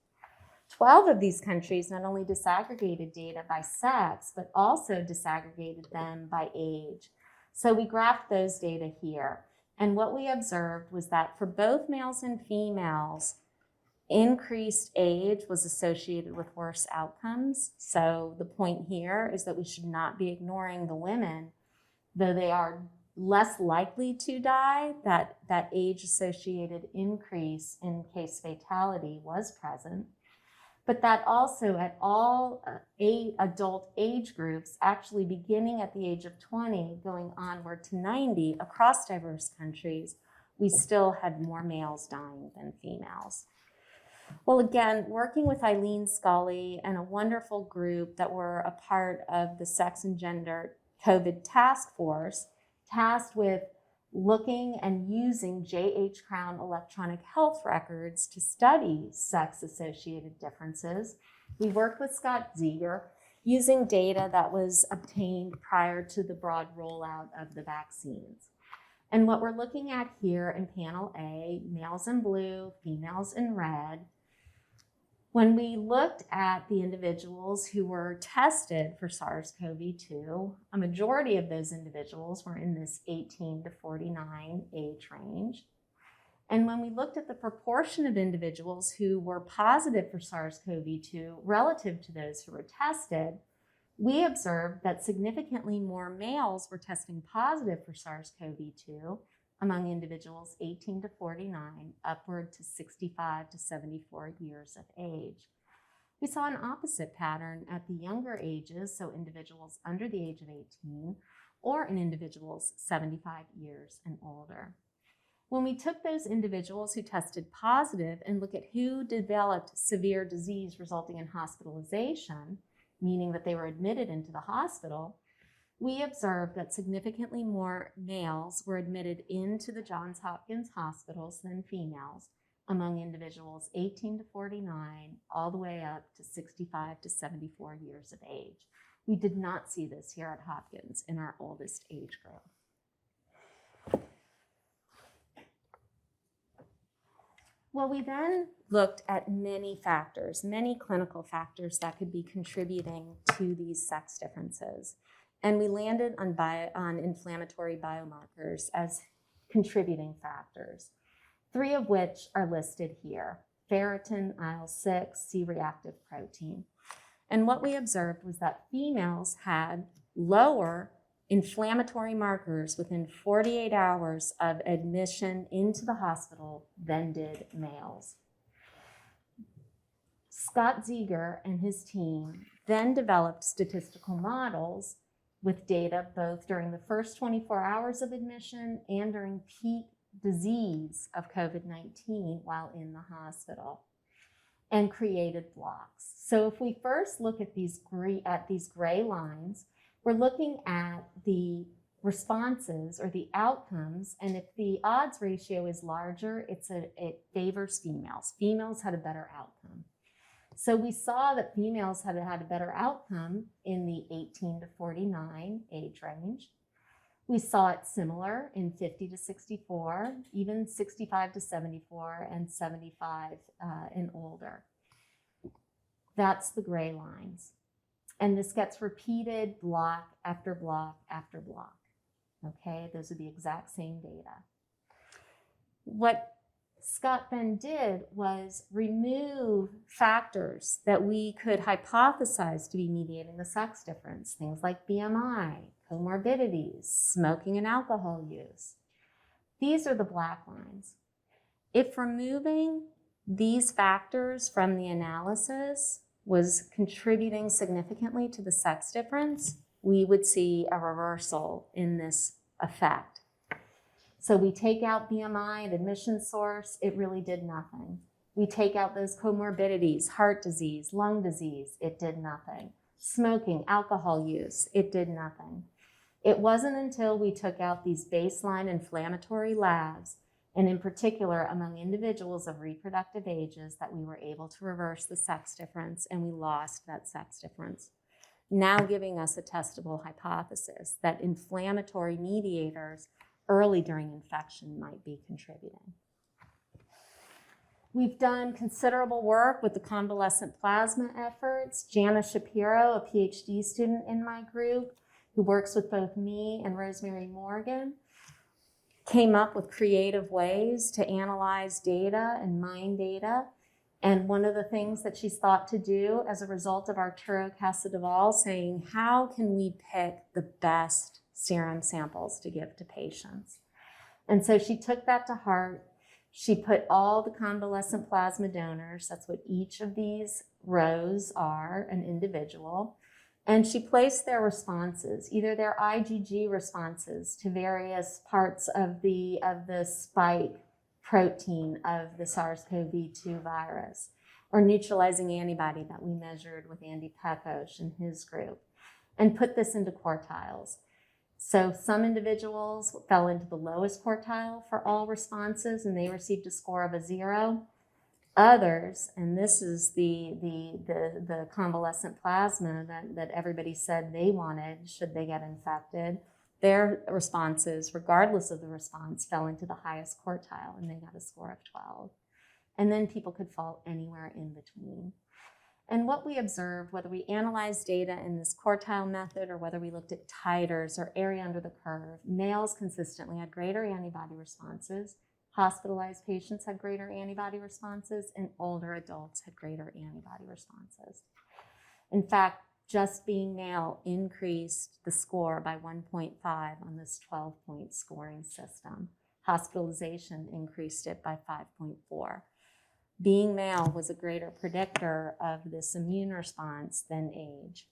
12 of these countries not only disaggregated data by sex, but also disaggregated them by age. So we graphed those data here. And what we observed was that for both males and females, increased age was associated with worse outcomes. So the point here is that we should not be ignoring the women, though they are less likely to die, that age-associated increase in case fatality was present, but that also at all adult age groups, actually beginning at the age of 20, going onward to 90, across diverse countries, we still had more males dying than females. Well, again, working with Eileen Scully and a wonderful group that were a part of the Sex and Gender COVID Task Force, tasked with looking and using J.H. Crown electronic health records to study sex-associated differences. We worked with Scott Zieger using data that was obtained prior to the broad rollout of the vaccines. And what we're looking at here in panel A, males in blue, females in red, when we looked at the individuals who were tested for SARS-CoV-2, a majority of those individuals were in this 18 to 49 age range. And when we looked at the proportion of individuals who were positive for SARS-CoV-2 relative to those who were tested, we observed that significantly more males were testing positive for SARS-CoV-2 among individuals 18 to 49, upward to 65 to 74 years of age. We saw an opposite pattern at the younger ages, so individuals under the age of 18, or in individuals 75 years and older. When we took those individuals who tested positive and look at who developed severe disease resulting in hospitalization, meaning that they were admitted into the hospital, we observed that significantly more males were admitted into the Johns Hopkins hospitals than females among individuals 18 to 49, all the way up to 65 to 74 years of age. We did not see this here at Hopkins in our oldest age group. Well, we then looked at many factors, many clinical factors that could be contributing to these sex differences. And we landed on inflammatory biomarkers as contributing factors, 3 of which are listed here: ferritin, IL-6, C-reactive protein. And what we observed was that females had lower inflammatory markers within 48 hours of admission into the hospital than did males. Scott Ziegler and his team then developed statistical models with data both during the first 24 hours of admission and during peak disease of COVID-19 while in the hospital, and created blocks. So if we first look at these gray lines, we're looking at the responses or the outcomes, and if the odds ratio is larger, it favors females. Females had a better outcome. So we saw that females had a better outcome in the 18 to 49 age range. We saw it similar in 50 to 64, even 65 to 74, and 75 and older. That's the gray lines. And this gets repeated block after block after block. Okay, those are the exact same data. What Scott then did was remove factors that we could hypothesize to be mediating the sex difference, things like BMI, comorbidities, smoking and alcohol use. These are the black lines. If removing these factors from the analysis was contributing significantly to the sex difference, we would see a reversal in this effect. So we take out BMI, an admission source, it really did nothing. We take out those comorbidities, heart disease, lung disease, it did nothing. Smoking, alcohol use, it did nothing. It wasn't until we took out these baseline inflammatory labs, and in particular among individuals of reproductive ages, that we were able to reverse the sex difference, and we lost that sex difference, now giving us a testable hypothesis that inflammatory mediators early during infection might be contributing. We've done considerable work with the convalescent plasma efforts. Jana Shapiro, a PhD student in my group, who works with both me and Rosemary Morgan, came up with creative ways to analyze data and mine data. And one of the things that she's thought to do as a result of Arturo Casadevall saying, how can we pick the best serum samples to give to patients? And so she took that to heart. She put all the convalescent plasma donors, that's what each of these rows are, an individual, and she placed their responses, either their IgG responses to various parts of the spike protein of the SARS-CoV-2 virus, or neutralizing antibody that we measured with Andy Pekos and his group, and put this into quartiles. So some individuals fell into the lowest quartile for all responses, and they received a score of a 0. Others, and this is the convalescent plasma that everybody said they wanted should they get infected, their responses, regardless of the response, fell into the highest quartile, and they got a score of 12. And then people could fall anywhere in between. And what we observed, whether we analyzed data in this quartile method or whether we looked at titers or area under the curve, males consistently had greater antibody responses, hospitalized patients had greater antibody responses, and older adults had greater antibody responses. In fact, just being male increased the score by 1.5 on this 12-point scoring system. Hospitalization increased it by 5.4. Being male was a greater predictor of this immune response than age.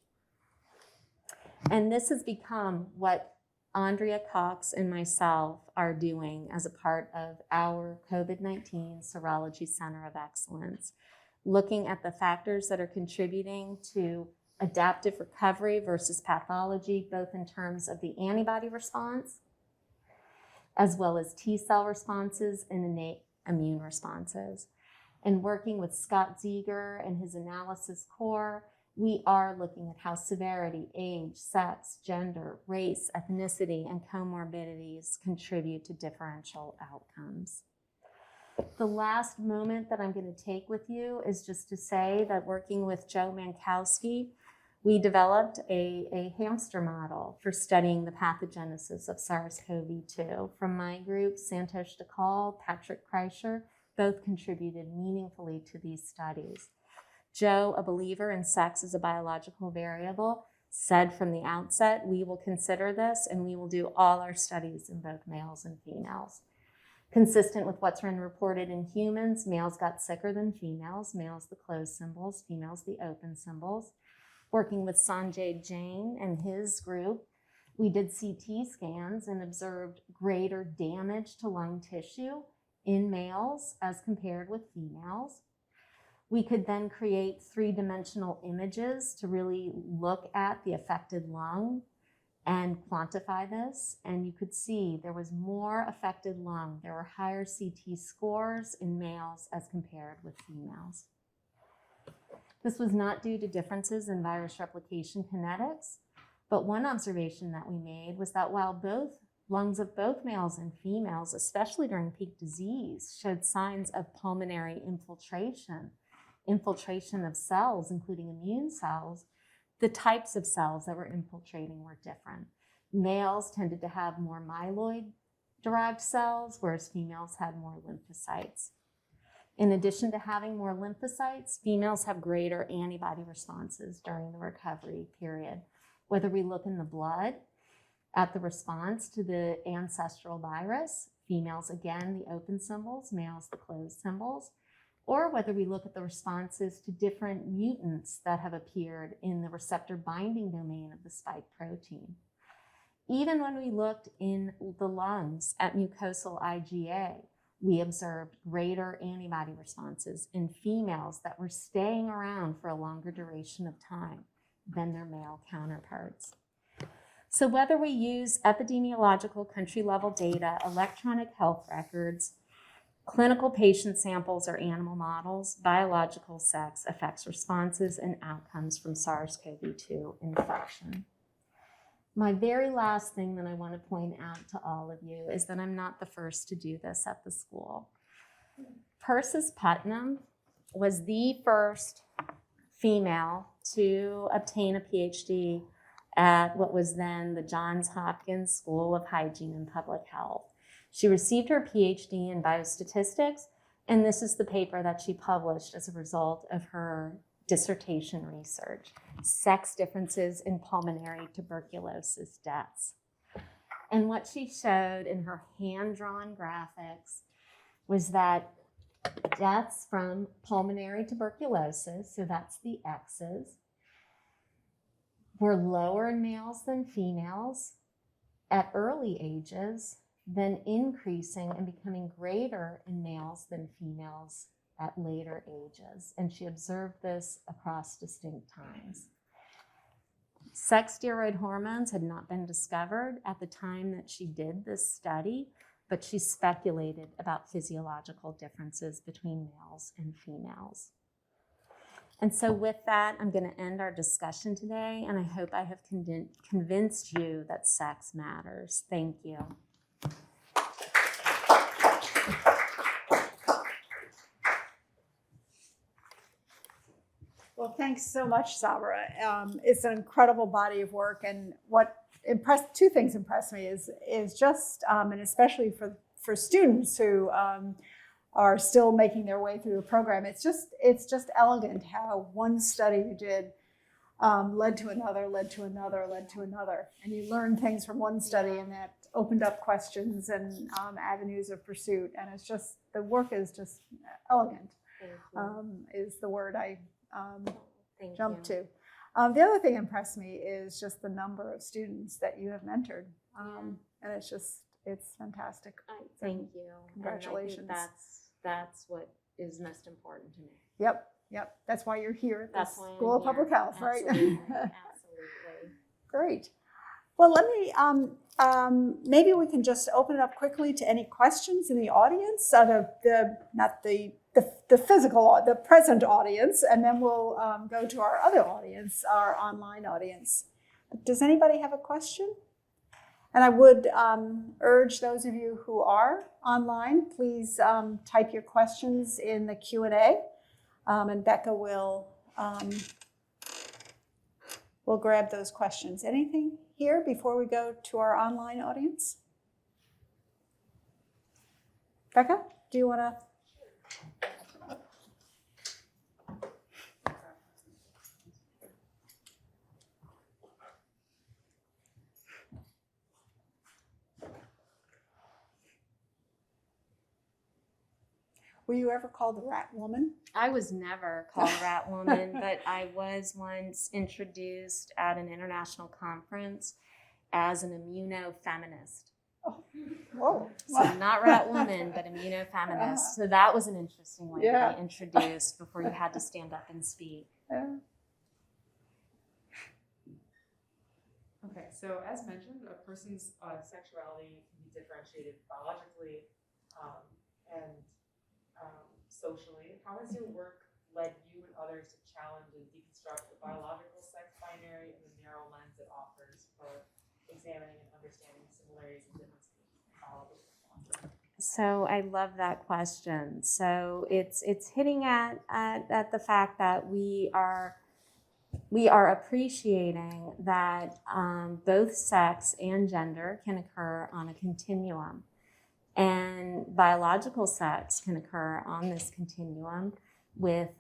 And this has become what Andrea Cox and myself are doing as a part of our COVID-19 Serology Center of Excellence, looking at the factors that are contributing to adaptive recovery versus pathology, both in terms of the antibody response, as well as T cell responses and innate immune responses. And working with Scott Ziegler and his analysis core, we are looking at how severity, age, sex, gender, race, ethnicity, and comorbidities contribute to differential outcomes. The last moment that I'm going to take with you is just to say that working with Joe Mankowski, we developed a hamster model for studying the pathogenesis of SARS-CoV-2. From my group, Santosh Dakal, Patrick Kreischer, both contributed meaningfully to these studies. Joe, a believer in sex as a biological variable, said from the outset, we will consider this and we will do all our studies in both males and females. Consistent with what's been reported in humans, males got sicker than females, males the closed symbols, females the open symbols. Working with Sanjay Jain and his group, we did CT scans and observed greater damage to lung tissue in males as compared with females. We could then create three-dimensional images to really look at the affected lung and quantify this. And you could see there was more affected lung. There were higher CT scores in males as compared with females. This was not due to differences in virus replication kinetics, but one observation that we made was that while both lungs of both males and females, especially during peak disease, showed signs of pulmonary infiltration of cells, including immune cells, the types of cells that were infiltrating were different. Males tended to have more myeloid-derived cells, whereas females had more lymphocytes. In addition to having more lymphocytes, females have greater antibody responses during the recovery period. Whether we look in the blood at the response to the ancestral virus, females, again, the open symbols, males, the closed symbols, or whether we look at the responses to different mutants that have appeared in the receptor binding domain of the spike protein. Even when we looked in the lungs at mucosal IgA, we observed greater antibody responses in females that were staying around for a longer duration of time than their male counterparts. So whether we use epidemiological country-level data, electronic health records, clinical patient samples, or animal models, biological sex affects responses and outcomes from SARS-CoV-2 infection. My very last thing that I want to point out to all of you is that I'm not the first to do this at the school. Persis Putnam was the first female to obtain a PhD at what was then the Johns Hopkins School of Hygiene and Public Health. She received her PhD in biostatistics, and this is the paper that she published as a result of her dissertation research: sex differences in pulmonary tuberculosis deaths. And what she showed in her hand-drawn graphics was that deaths from pulmonary tuberculosis, so that's the X's, were lower in males than females at early ages, then increasing and becoming greater in males than females at later ages. And she observed this across distinct times. Sex steroid hormones had not been discovered at the time that she did this study, but she speculated about physiological differences between males and females. And so with that, I'm going to end our discussion today, and I hope I have convinced you that sex matters. Thank you. Well, thanks so much, Sabra. It's an incredible body of work, and two things impressed me is just, and especially for students who are still making their way through the program, it's just elegant how one study you did led to another, led to another, led to another, and you learn things from one study, and that opened up questions and avenues of pursuit, and it's just, the work is just elegant, is the word I jumped to. The other thing that impressed me is just the number of students that you have mentored. And it's fantastic. Thank you. Congratulations. And I think that's what is most important to me. Yep. Yep. That's why you're here at the That's why I'm School of here. Public Health, right? Absolutely. Absolutely. Great. Well, let me, maybe we can just open it up quickly to any questions in the audience, not the physical, the present audience, and then we'll go to our other audience, our online audience. Does anybody have a question? And I would urge those of you who are online, please type your questions in the Q&A, and Becca will grab those questions. Anything here before we go to our online audience? Becca, do you want to? Were you ever called the Rat Woman? I was never called Rat Woman, but I was once introduced at an international conference as an immunofeminist. Oh, whoa. So not Rat Woman, but immunofeminist. So that was an interesting way to be introduced before you had to stand up and speak. Yeah. Okay, so as mentioned, a person's sexuality can be differentiated biologically and socially. How has your work led you and others to challenge and deconstruct the biological sex binary and the narrow lens it offers for examining and understanding similarities and differences in biological responses? So I love that question. So it's hitting at the fact that we are appreciating that both sex and gender can occur on a continuum. And biological sex can occur on this continuum with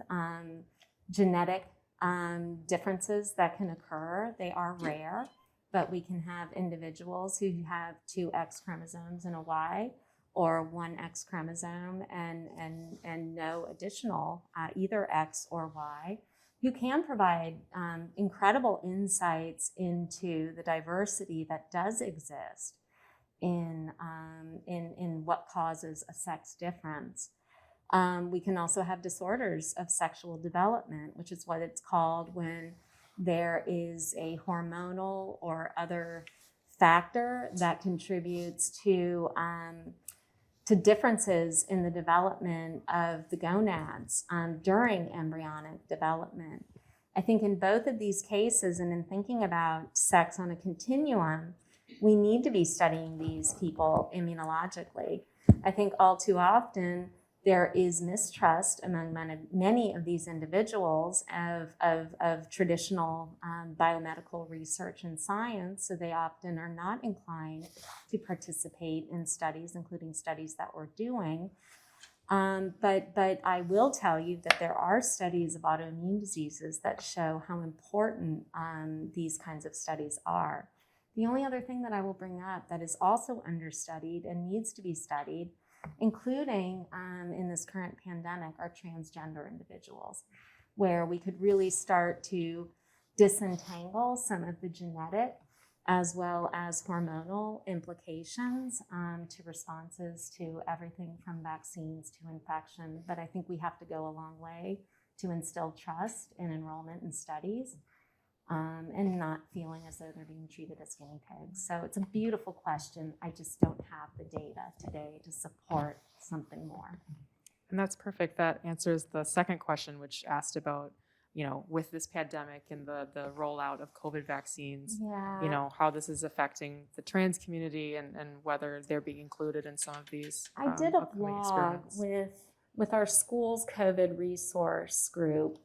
genetic differences that can occur. They are rare, but we can have individuals who have 2 X chromosomes and a Y, or 1 X chromosome and no additional either X or Y, who can provide incredible insights into the diversity that does exist in what causes a sex difference. We can also have disorders of sexual development, which is what it's called when there is a hormonal or other factor that contributes to differences in the development of the gonads during embryonic development. I think in both of these cases, and in thinking about sex on a continuum, we need to be studying these people immunologically. I think all too often there is mistrust among many of these individuals of traditional biomedical research and science, so they often are not inclined to participate in studies, including studies that we're doing. But I will tell you that there are studies of autoimmune diseases that show how important these kinds of studies are. The only other thing that I will bring up that is also understudied and needs to be studied, including in this current pandemic, are transgender individuals, where we could really start to disentangle some of the genetic as well as hormonal implications to responses to everything from vaccines to infection. But I think we have to go a long way to instill trust in enrollment in studies and not feeling as though they're being treated as guinea pigs. So it's a beautiful question. I just don't have the data today to support something more. And that's perfect. That answers the second question, which asked about, with this pandemic and the rollout of COVID vaccines, how this is affecting the trans community and whether they're being included in some of these I did a upcoming blog experiments. with our school's COVID resource group,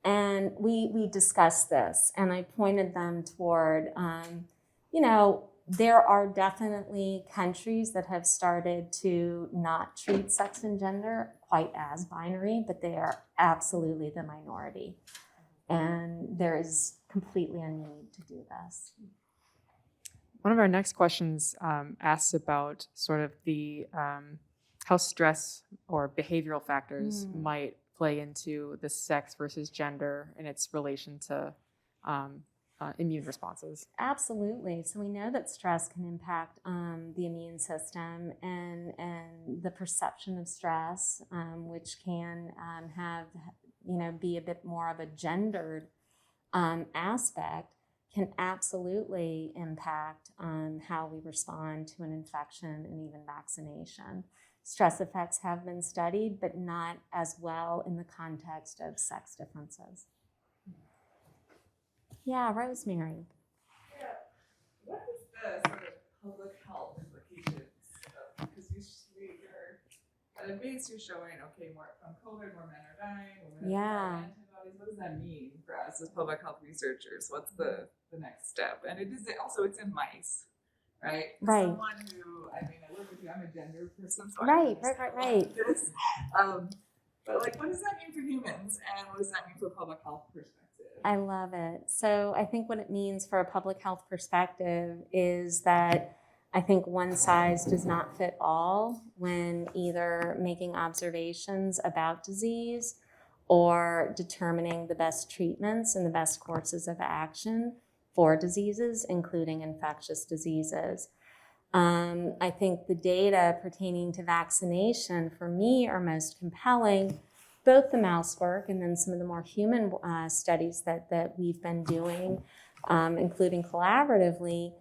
and we discussed this, and I pointed them toward, there are definitely countries that have started to not treat sex and gender quite as binary, but they are absolutely the minority. And there is completely a need to do this. One of our next questions asks about sort of the how stress or behavioral factors might play into the sex versus gender and its relation to immune responses. Absolutely. So we know that stress can impact the immune system and the perception of stress, which can have be a bit more of a gendered aspect, can absolutely impact how we respond to an infection and even vaccination. Stress effects have been studied, but not as well in the context of sex differences. Yeah, Rosemary. Yeah. What is the sort of public health implications of, because at a base you're showing, okay, more from COVID, more men are dying, women have antibodies. What does that mean for us as public health researchers? What's the next step? And it's in mice, right? For Right. someone who, I work with you, I'm a gender person, so Right. this. But what does that mean for humans, and what does that mean for public health perspective? I love it. So I think what it means for a public health perspective is that I think one size does not fit all when either making observations about disease or determining the best treatments and the best courses of action for diseases, including infectious diseases. I think the data pertaining to vaccination for me are most compelling, both the mouse work and then some of the more human studies that we've been doing, including collaboratively,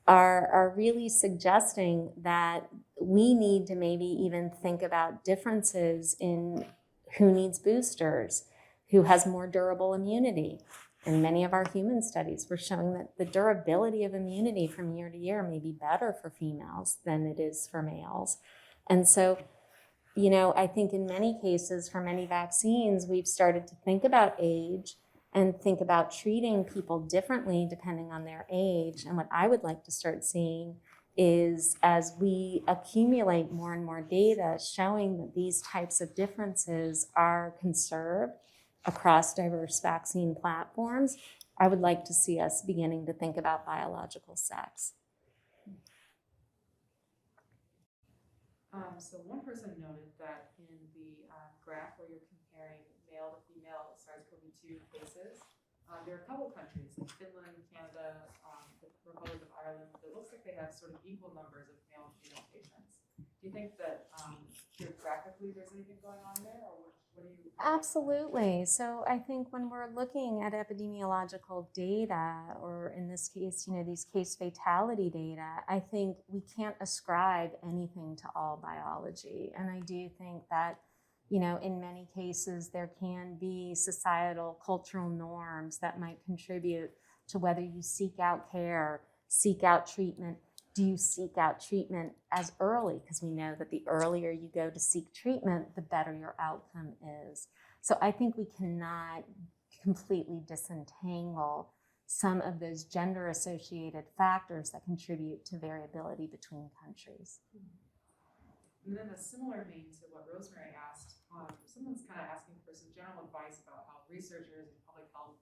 are really suggesting that we need to maybe even think about differences in who needs boosters, who has more durable immunity. In many of our human studies, we're showing that the durability of immunity from year to year may be better for females than it is for males. And so, I think in many cases, for many vaccines, we've started to think about age and think about treating people differently depending on their age. And what I would like to start seeing is, as we accumulate more and more data showing that these types of differences are conserved across diverse vaccine platforms, I would like to see us beginning to think about biological sex. So one person noted that in the graph where you're comparing male to female SARS-CoV-2 cases, there are a couple countries like Finland, Canada, the Republic of Ireland, that looks like they have sort of equal numbers of male and female patients. Do you think that geographically there's anything going on there, or what do you? Absolutely. So I think when we're looking at epidemiological data, or in this case, these case fatality data, I think we can't ascribe anything to all biology. And I do think that, in many cases, there can be societal, cultural norms that might contribute to whether you seek out care, seek out treatment. Do you seek out treatment as early? Because we know that the earlier you go to seek treatment, the better your outcome is. So I think we cannot completely disentangle some of those gender-associated factors that contribute to variability between countries. And then a similar vein to what Rosemary asked, someone's kind of asking for some general advice about how researchers and public health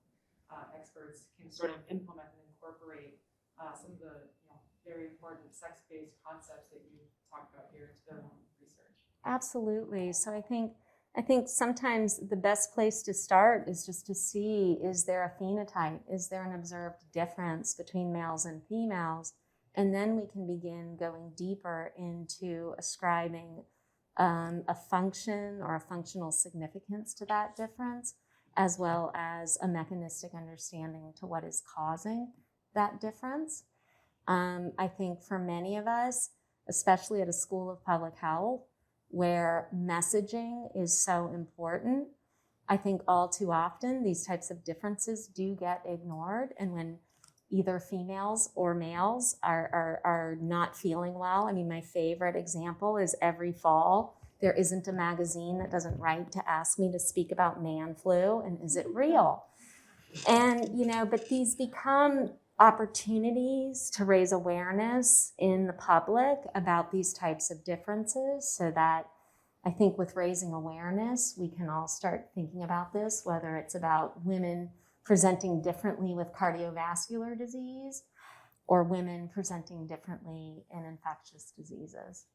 experts can sort of implement and incorporate some of the very important sex-based concepts that you talked about here into their own research. Absolutely. So I think sometimes the best place to start is just to see, is there a phenotype? Is there an observed difference between males and females? And then we can begin going deeper into ascribing a function or a functional significance to that difference, as well as a mechanistic understanding to what is causing that difference. I think for many of us, especially at a school of public health, where messaging is so important, I think all too often these types of differences do get ignored. And when either females or males are not feeling well, my favorite example is every fall, there isn't a magazine that doesn't write to ask me to speak about man flu and is it real? And, but these become opportunities to raise awareness in the public about these types of differences, so that I think with raising awareness, we can all start thinking about this, whether it's about women presenting differently with cardiovascular disease or women presenting differently in infectious diseases.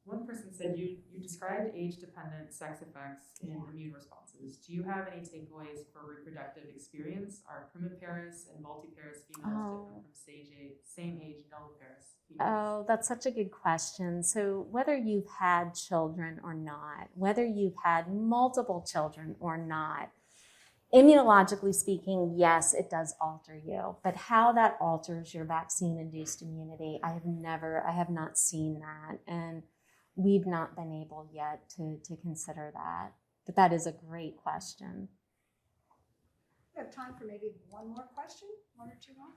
One person said you described age-dependent sex effects in immune responses. Do you have any takeaways for reproductive experience? Are primiparous and multiparous females different from same-age nulliparous females? Oh, that's such a good question. So whether you've had children or not, whether you've had multiple children or not, immunologically speaking, yes, it does alter you. But how that alters your vaccine-induced immunity, I have not seen that. And we've not been able yet to consider that. But that is a great question. We have time for maybe one more question, one or two more.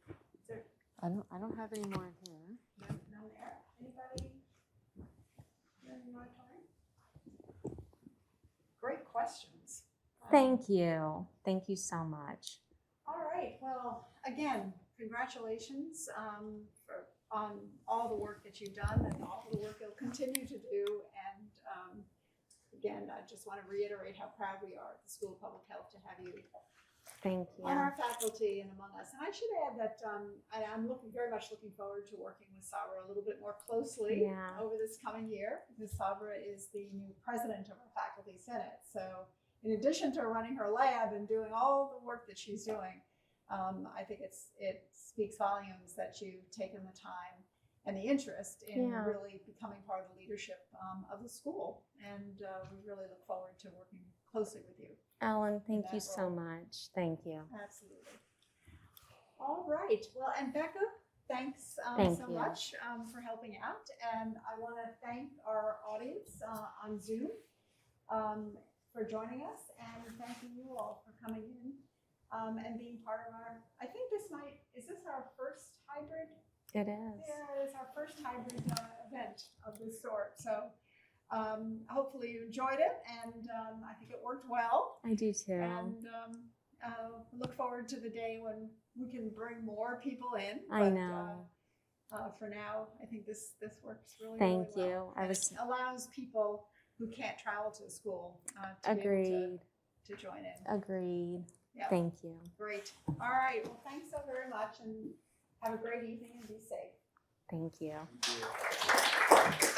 Is there I don't have any more here. none there? Anybody? Any more time? Great questions. Thank you. Thank you so much. All right. Well, again, congratulations on all the work that you've done and all the work you'll continue to do. And again, I just want to reiterate how proud we are at the School of Public Health to have you Thank you. on our faculty and among us. And I should add that I'm very much looking forward to working with Sabra a little bit more closely over this coming year, because Sabra is the new president of our faculty senate. So in addition to running her lab and doing all the work that she's doing, I think it speaks volumes that you've taken the time and the interest in really becoming part of the leadership of the school. And we really look forward to working closely with you. Ellen, thank you so much. Thank you. Absolutely. All right. Well, and Becca, thanks so much for helping out. And I want to thank our audience on Zoom for joining us, and thanking you all for coming in and being part of our, I think is this our first hybrid? It is. Yeah, it is our first hybrid event of this sort. So hopefully you enjoyed it, and I think it worked well. I do too. And look forward to the day when we can bring more people in. I know. For now, I think this works really, Thank really you. well. It allows people who can't travel to the school to be able to join in. Agreed. Yep. Thank you. Great. All right. Well, thanks so very much, and have a great evening and be safe. Thank you. Thank you.